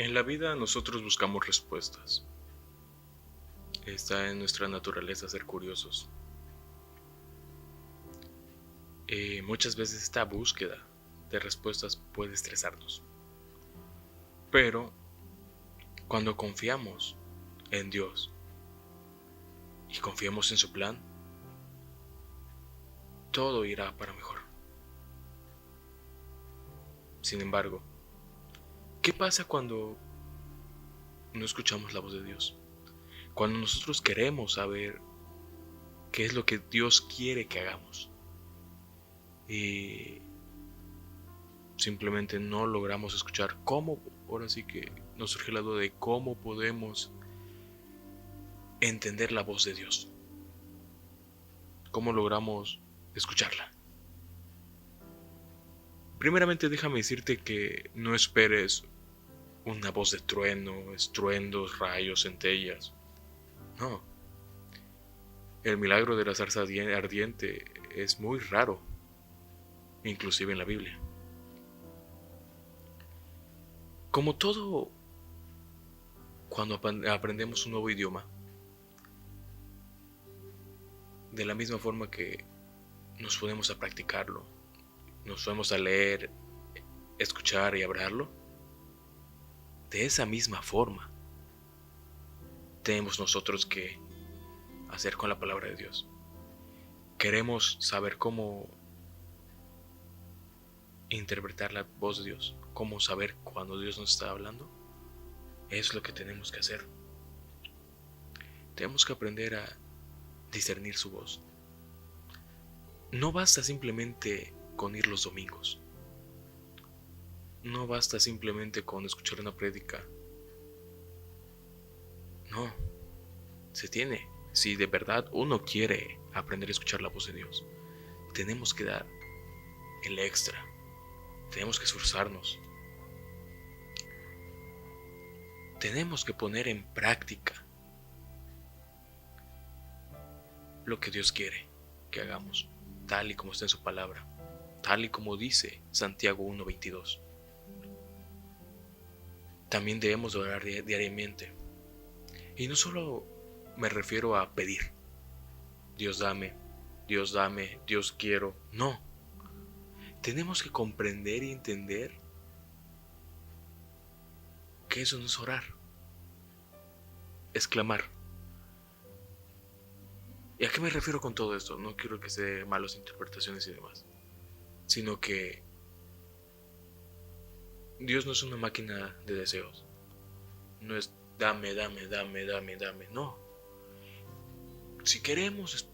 En la vida nosotros buscamos respuestas. Está en nuestra naturaleza ser curiosos. Muchas veces esta búsqueda de respuestas puede estresarnos. Pero cuando confiamos en Dios y confiamos en su plan, todo irá para mejor. Sin embargo, ¿qué pasa cuando no escuchamos la voz de Dios? Cuando nosotros queremos saber qué es lo que Dios quiere que hagamos y simplemente no logramos escuchar cómo, ahora sí que nos surge la duda de cómo podemos entender la voz de Dios, cómo logramos escucharla. Primeramente déjame decirte que no esperes una voz de trueno, estruendos, rayos, centellas. No, el milagro de la zarza ardiente es muy raro, inclusive en la Biblia. Como todo, cuando aprendemos un nuevo idioma, de la misma forma que nos ponemos a practicarlo, nos ponemos a leer, escuchar y hablarlo, de esa misma forma tenemos nosotros que hacer con la palabra de Dios. Queremos saber cómo interpretar la voz de Dios, cómo saber cuando Dios nos está hablando. Es lo que tenemos que hacer. Tenemos que aprender a discernir su voz. No basta simplemente con ir los domingos. No basta simplemente con escuchar una prédica. No, se tiene. Si de verdad uno quiere aprender a escuchar la voz de Dios, tenemos que dar el extra. Tenemos que esforzarnos. Tenemos que poner en práctica lo que Dios quiere que hagamos, tal y como está en su palabra, tal y como dice Santiago 1:22. También debemos orar diariamente. Y no solo me refiero a pedir, Dios dame, Dios dame, Dios quiero. No, tenemos que comprender y entender que eso no es orar, es clamar. ¿Y a qué me refiero con todo esto? No quiero que se den malas interpretaciones y demás, sino que Dios no es una máquina de deseos. No es dame, dame, dame, dame, dame. No. Si queremos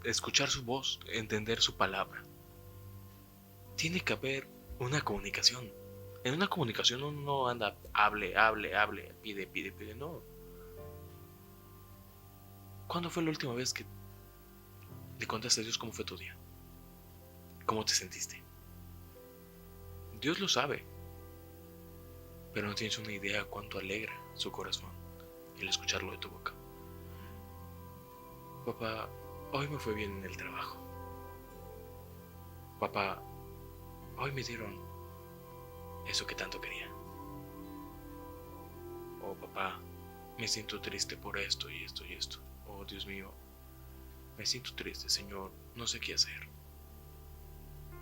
escuchar su voz, entender su palabra, tiene que haber una comunicación. En una comunicación uno no anda, hable, hable, hable, pide, pide, pide. No. ¿Cuándo fue la última vez que le contaste a Dios cómo fue tu día? ¿Cómo te sentiste? Dios lo sabe, pero no tienes una idea cuánto alegra su corazón el escucharlo de tu boca. Papá, hoy me fue bien en el trabajo. Papá, hoy me dieron eso que tanto quería. Oh, papá, me siento triste por esto y esto y esto. Oh, Dios mío, me siento triste, Señor, no sé qué hacer.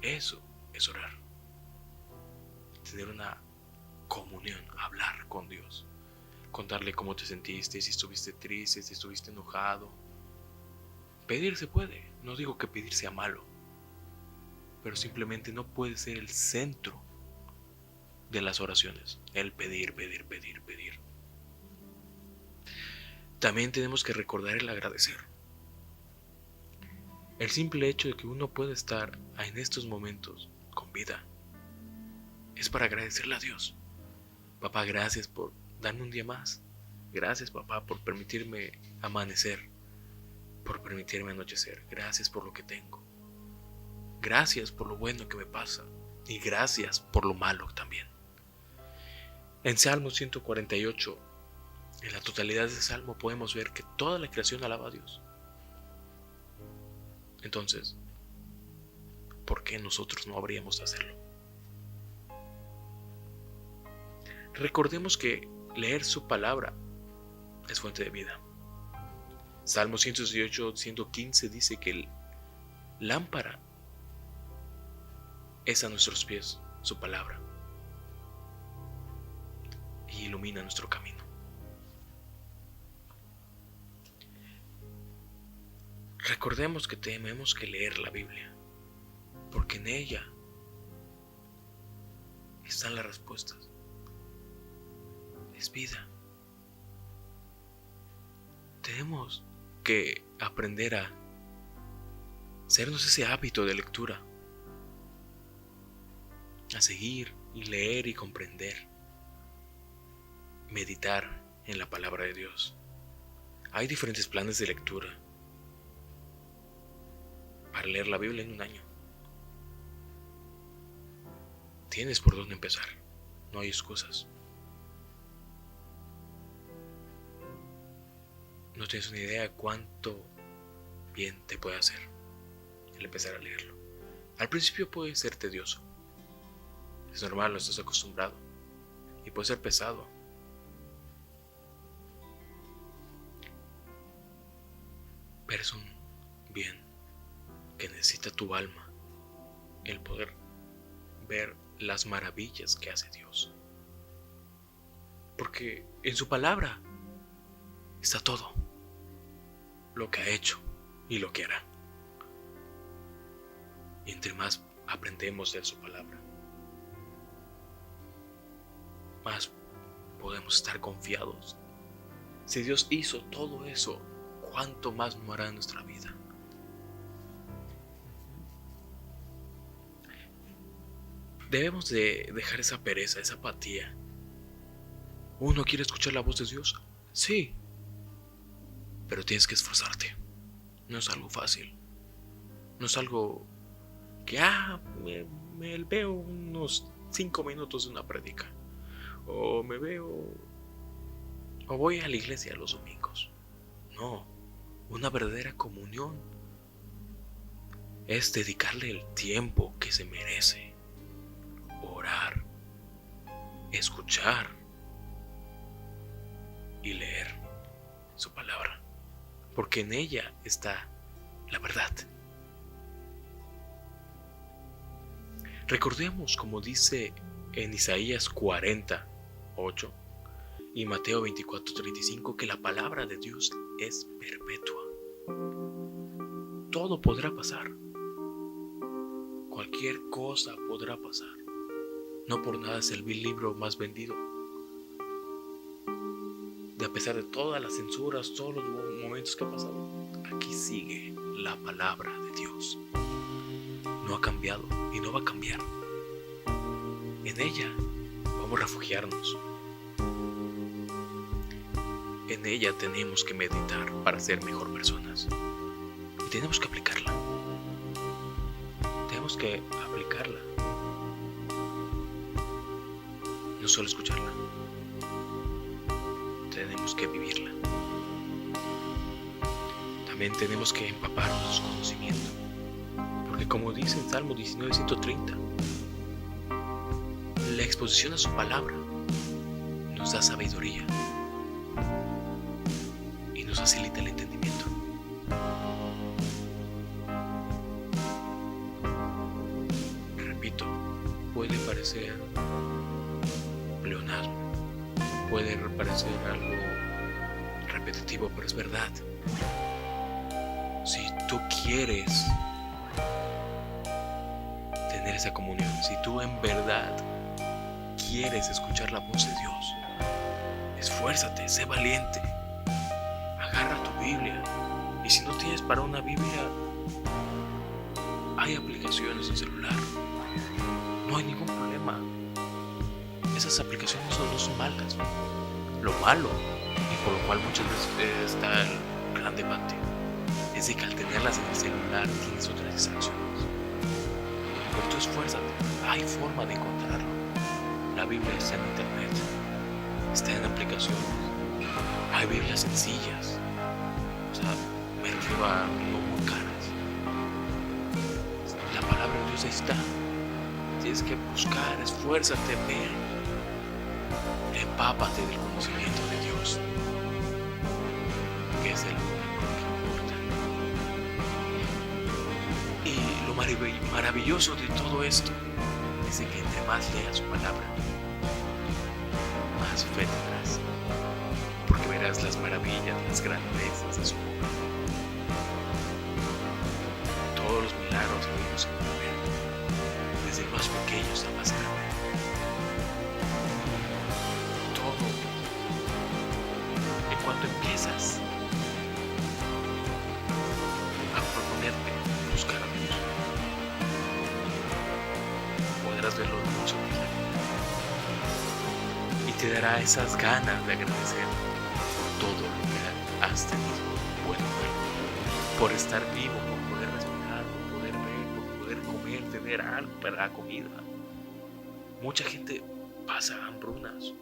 Eso es orar. Tener una comunión, hablar con Dios. Contarle cómo te sentiste, si estuviste triste, si estuviste enojado. Pedir se puede, no digo que pedir sea malo, pero simplemente no puede ser el centro de las oraciones, el pedir, pedir, pedir, pedir. También tenemos que recordar el agradecer. El simple hecho de que uno pueda estar en estos momentos con vida es para agradecerle a Dios. Papá, gracias por darme un día más. Gracias, papá, por permitirme amanecer, por permitirme anochecer. Gracias por lo que tengo. Gracias por lo bueno que me pasa y gracias por lo malo también. En Salmo 148, en la totalidad de ese salmo podemos ver que toda la creación alaba a Dios. Entonces, ¿por qué nosotros no habríamos de hacerlo? Recordemos que leer su palabra es fuente de vida. Salmo 118, 115 dice que lámpara es a nuestros pies su palabra y ilumina nuestro camino. Recordemos que tenemos que leer la Biblia, porque en ella están las respuestas. Es vida. Tenemos que aprender a hacernos ese hábito de lectura, a seguir y leer y comprender, meditar en la palabra de Dios. Hay diferentes planes de lectura para leer la Biblia en un año. Tienes por dónde empezar, no hay excusas. No tienes una idea de cuánto bien te puede hacer el empezar a leerlo. Al principio puede ser tedioso, es normal, no estás acostumbrado, y puede ser pesado. Pero es un bien que necesita tu alma, el poder ver las maravillas que hace Dios. Porque en su palabra está todo lo que ha hecho y lo que hará. Y entre más aprendemos de su palabra, más podemos estar confiados. Si Dios hizo todo eso, ¿cuánto más no hará en nuestra vida? Debemos de dejar esa pereza, esa apatía. ¿Uno quiere escuchar la voz de Dios? Sí, pero tienes que esforzarte. No es algo fácil. No es algo que me veo unos 5 minutos de una prédica, o voy a la iglesia los domingos. No, una verdadera comunión es dedicarle el tiempo que se merece. Orar, escuchar y leer su palabra, porque en ella está la verdad. Recordemos, como dice en Isaías 40:8 y Mateo 24:35, que la palabra de Dios es perpetua. Todo podrá pasar, cualquier cosa podrá pasar. No por nada es el libro más vendido. A pesar de todas las censuras, todos los momentos que ha pasado, aquí sigue la palabra de Dios. No ha cambiado y no va a cambiar. En ella vamos a refugiarnos. En ella tenemos que meditar para ser mejor personas. Y tenemos que aplicarla. Tenemos que aplicarla. No solo escucharla. Tenemos que vivirla. También tenemos que empaparnos de su conocimiento. Porque como dice en Salmo 19:130, la exposición a su palabra nos da sabiduría y nos facilita el entendimiento. Repito, puede parecer pleonasmo, puede parecer algo repetitivo, pero es verdad. Si tú quieres tener esa comunión, si tú en verdad quieres escuchar la voz de Dios, esfuérzate, sé valiente, agarra tu Biblia. Y si no tienes para una Biblia, hay aplicaciones en celular, no hay ningún problema. Esas aplicaciones no son malas. Lo malo, y por lo cual muchas veces está el gran debate, es de que al tenerlas en el celular tienes otras distracciones. Pero tú esfuérzate, hay forma de encontrarlo. La Biblia está en internet, está en aplicaciones, hay Biblias sencillas, o sea, me refiero a no muy caras. La palabra de Dios ahí está. Tienes que buscar, esfuérzate, ver. Empápate del conocimiento de Dios, que es el único que importa. Y lo maravilloso de todo esto es que entre más leas su palabra, más fe tendrás, porque verás las maravillas, las grandezas de su obra. Todos los milagros que vimos en ver, desde el más pequeño hasta el más grande. Todo, en cuanto empiezas a proponerte buscar a Dios, podrás ver lo hermoso que es la vida y te dará esas ganas de agradecer por todo lo que has tenido, bueno, por estar vivo, por poder respirar, por poder ver, por poder comer, tener algo para la comida. Mucha gente pasa hambrunas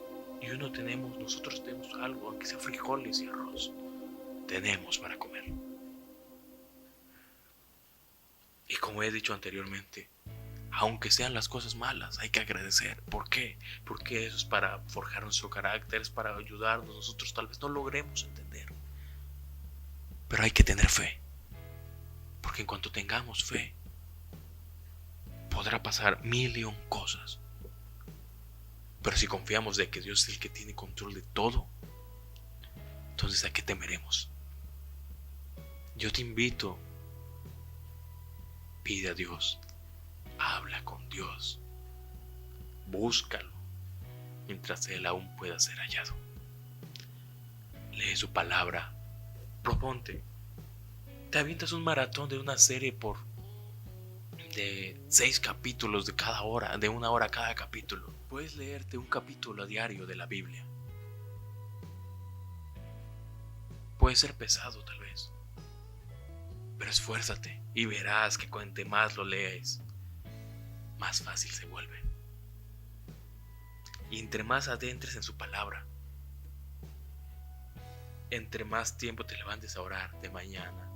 y nosotros tenemos algo, aunque sea frijoles y arroz, tenemos para comer. Y como he dicho anteriormente, aunque sean las cosas malas, hay que agradecer. ¿Por qué? Porque eso es para forjar nuestro carácter, es para ayudarnos. Nosotros tal vez no logremos entender, pero hay que tener fe, porque en cuanto tengamos fe, podrá pasar mil y un cosas. Pero si confiamos de que Dios es el que tiene control de todo, entonces ¿a qué temeremos? Yo te invito, pide a Dios, habla con Dios, búscalo mientras Él aún pueda ser hallado. Lee su palabra, proponte. Te avientas un maratón de una serie de 6 capítulos de cada hora, de 1 hora cada capítulo. Puedes leerte un capítulo a diario de la Biblia. Puede ser pesado tal vez, pero esfuérzate y verás que cuanto más lo lees, más fácil se vuelve. Y entre más adentres en su palabra, entre más tiempo te levantes a orar, de mañana,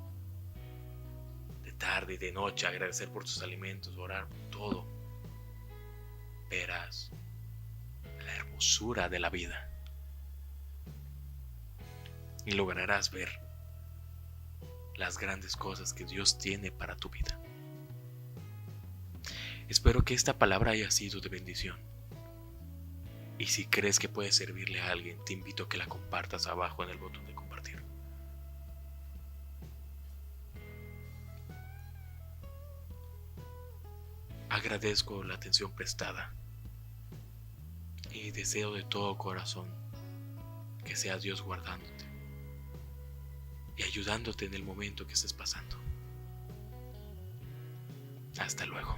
de tarde y de noche, agradecer por tus alimentos, orar por todo, verás la hermosura de la vida y lograrás ver las grandes cosas que Dios tiene para tu vida. Espero que esta palabra haya sido de bendición. Y si crees que puede servirle a alguien, te invito a que la compartas abajo en el botón de compartir. Agradezco la atención prestada y deseo de todo corazón que sea Dios guardándote y ayudándote en el momento que estés pasando. Hasta luego.